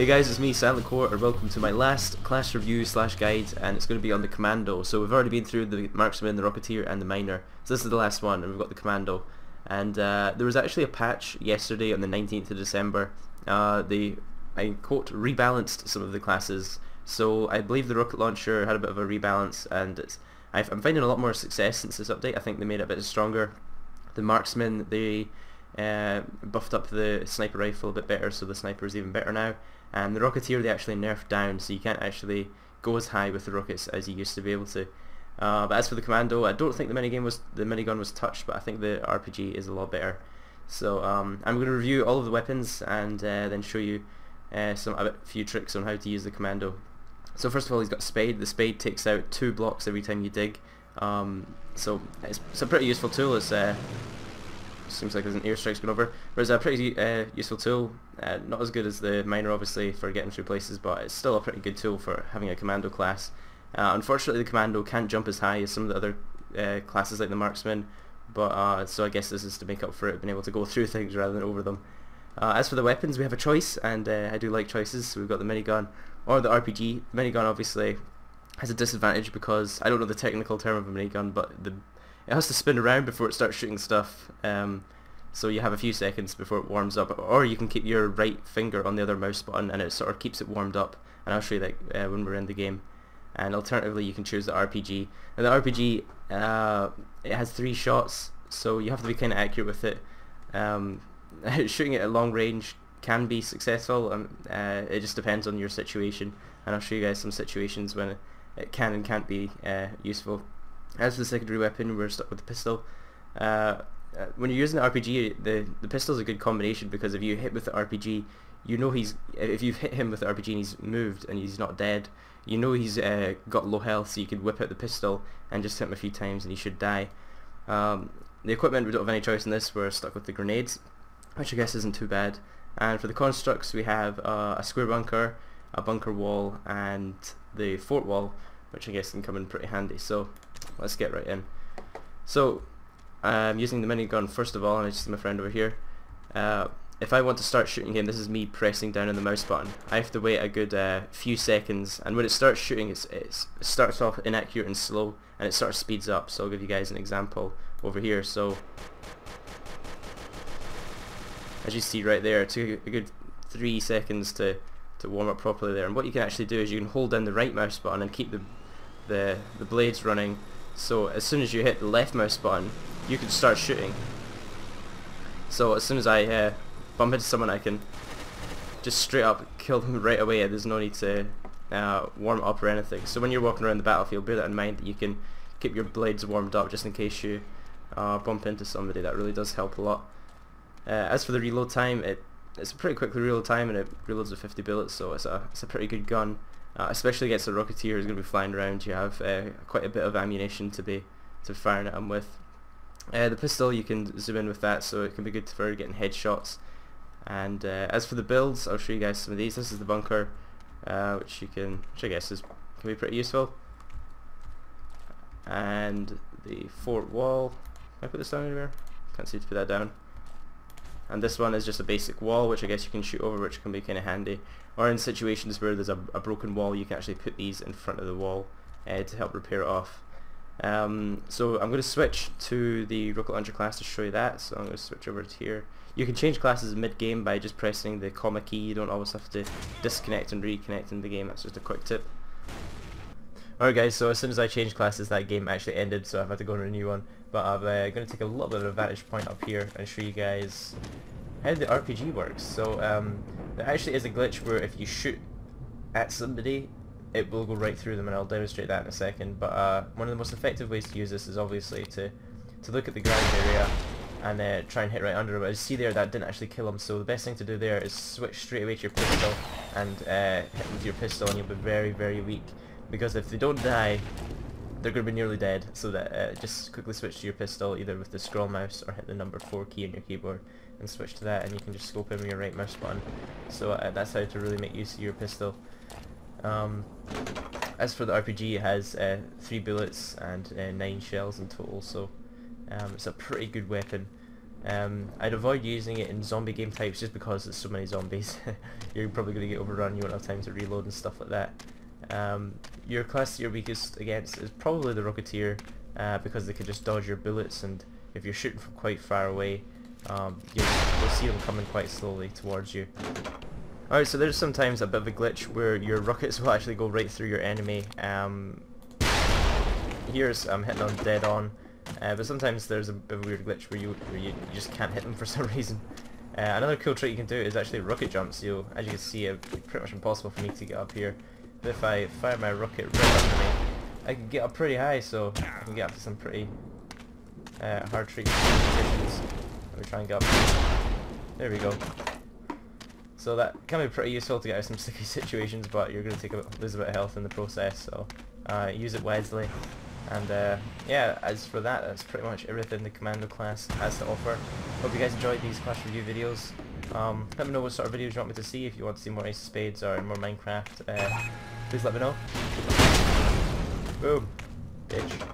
Hey guys, it's me, Silent Core, and welcome to my last class review slash guide, and it's going to be on the Commando. So we've already been through the Marksman, the Rocketeer, and the Miner. So this is the last one, and we've got the Commando. And there was actually a patch yesterday on the 19th of December. They, I quote, rebalanced some of the classes. So I believe the rocket launcher had a bit of a rebalance, and I'm finding a lot more success since this update. I think they made it a bit stronger. The Marksman, they buffed up the sniper rifle a bit better, so the sniper is even better now. And the Rocketeer they actually nerfed down, so you can't actually go as high with the rockets as you used to be able to. But as for the Commando, I don't think the minigun was touched, but I think the RPG is a lot better. So I'm going to review all of the weapons and then show you a few tricks on how to use the Commando. So first of all, he's got Spade. The Spade takes out 2 blocks every time you dig. So it's a pretty useful tool. It's seems like there's an airstrike's going over. Whereas a pretty useful tool, not as good as the Miner obviously for getting through places, but it's still a pretty good tool for having a Commando class. Unfortunately the Commando can't jump as high as some of the other classes like the Marksman, but so I guess this is to make up for it, being able to go through things rather than over them. As for the weapons, we have a choice, and I do like choices. So we've got the minigun or the RPG. The minigun obviously has a disadvantage because I don't know the technical term of a minigun, but it has to spin around before it starts shooting stuff, so you have a few seconds before it warms up, or you can keep your right finger on the other mouse button and it sort of keeps it warmed up, and I'll show you that when we're in the game. And alternatively you can choose the RPG. And the RPG, it has 3 shots, so you have to be kind of accurate with it. Shooting it at long range can be successful, it just depends on your situation, and I'll show you guys some situations when it can and can't be useful. As for the secondary weapon, we're stuck with the pistol. When you're using the RPG, the pistol is a good combination, because if you hit with the RPG, you know if you've hit him with the RPG and he's moved and he's not dead, you know he's got low health, so you could whip out the pistol and just hit him a few times and he should die. The equipment, we don't have any choice in this. We're stuck with the grenades, which I guess isn't too bad. And for the constructs, we have a square bunker, a bunker wall, and the fort wall, which I guess can come in pretty handy. So let's get right in. So I'm using the minigun first of all, and I just see my friend over here. If I want to start shooting him, this is me pressing down on the mouse button. I have to wait a good few seconds, and when it starts shooting, it starts off inaccurate and slow, and it sort of speeds up. So I'll give you guys an example over here. So as you see right there, it took a good 3 seconds to warm up properly there. And what you can actually do is you can hold down the right mouse button and keep the blades running, so as soon as you hit the left mouse button you can start shooting. So as soon as I bump into someone, I can just straight up kill them right away. There's no need to warm it up or anything. So when you're walking around the battlefield, bear that in mind, that you can keep your blades warmed up just in case you bump into somebody. That really does help a lot. As for the reload time, it's a pretty quick reload time, and it reloads with 50 bullets, so it's a pretty good gun. Especially against a Rocketeer who's going to be flying around. You have quite a bit of ammunition to firing at him with. The pistol, you can zoom in with that, so it can be good for getting headshots. And as for the builds, I'll show you guys some of these. This is the bunker, which I guess can be pretty useful. And the fort wall. Can I put this down anywhere? Can't seem to put that down. And this one is just a basic wall, which I guess you can shoot over, which can be kind of handy. Or in situations where there's a broken wall, you can actually put these in front of the wall to help repair it off. So I'm going to switch to the rocket launcher class to show you that. So I'm going to switch over to here. You can change classes mid-game by just pressing the comma key. You don't always have to disconnect and reconnect in the game. That's just a quick tip. Alright guys, so as soon as I changed classes, that game actually ended, so I've had to go on a new one. But I'm going to take a little bit of a vantage point up here and show you guys how the RPG works. So there actually is a glitch where if you shoot at somebody, it will go right through them, and I'll demonstrate that in a second. But one of the most effective ways to use this is obviously to look at the ground area and try and hit right under it. But as you see there, that didn't actually kill him, so the best thing to do there is switch straight away to your pistol and hit with your pistol, and you'll be very, very weak. Because if they don't die, they're going to be nearly dead, so that just quickly switch to your pistol, either with the scroll mouse or hit the number 4 key on your keyboard and switch to that, and you can just scope in with your right mouse button. So that's how to really make use of your pistol. As for the RPG, it has 3 bullets and 9 shells in total, so it's a pretty good weapon. I'd avoid using it in zombie game types just because there's so many zombies. You're probably going to get overrun, you won't have time to reload and stuff like that. Your class you're weakest against is probably the Rocketeer, because they can just dodge your bullets, and if you're shooting from quite far away, you'll see them coming quite slowly towards you. Alright, so there's sometimes a bit of a glitch where your rockets will actually go right through your enemy. Here's I'm hitting on dead on, but sometimes there's a bit of a weird glitch where you just can't hit them for some reason. Another cool trick you can do is actually rocket jumps. So as you can see, it's pretty much impossible for me to get up here. But if I fire my rocket right under me, I can get up pretty high, so I can get up to some pretty hard treat positions. Let me try and get up. There we go. So that can be pretty useful to get out of some sticky situations, but you're going to lose a bit of health in the process, so use it wisely. And yeah, as for that, that's pretty much everything the Commando class has to offer. Hope you guys enjoyed these class review videos. Let me know what sort of videos you want me to see. If you want to see more Ace of Spades or more Minecraft, please let me know. Boom. Bitch.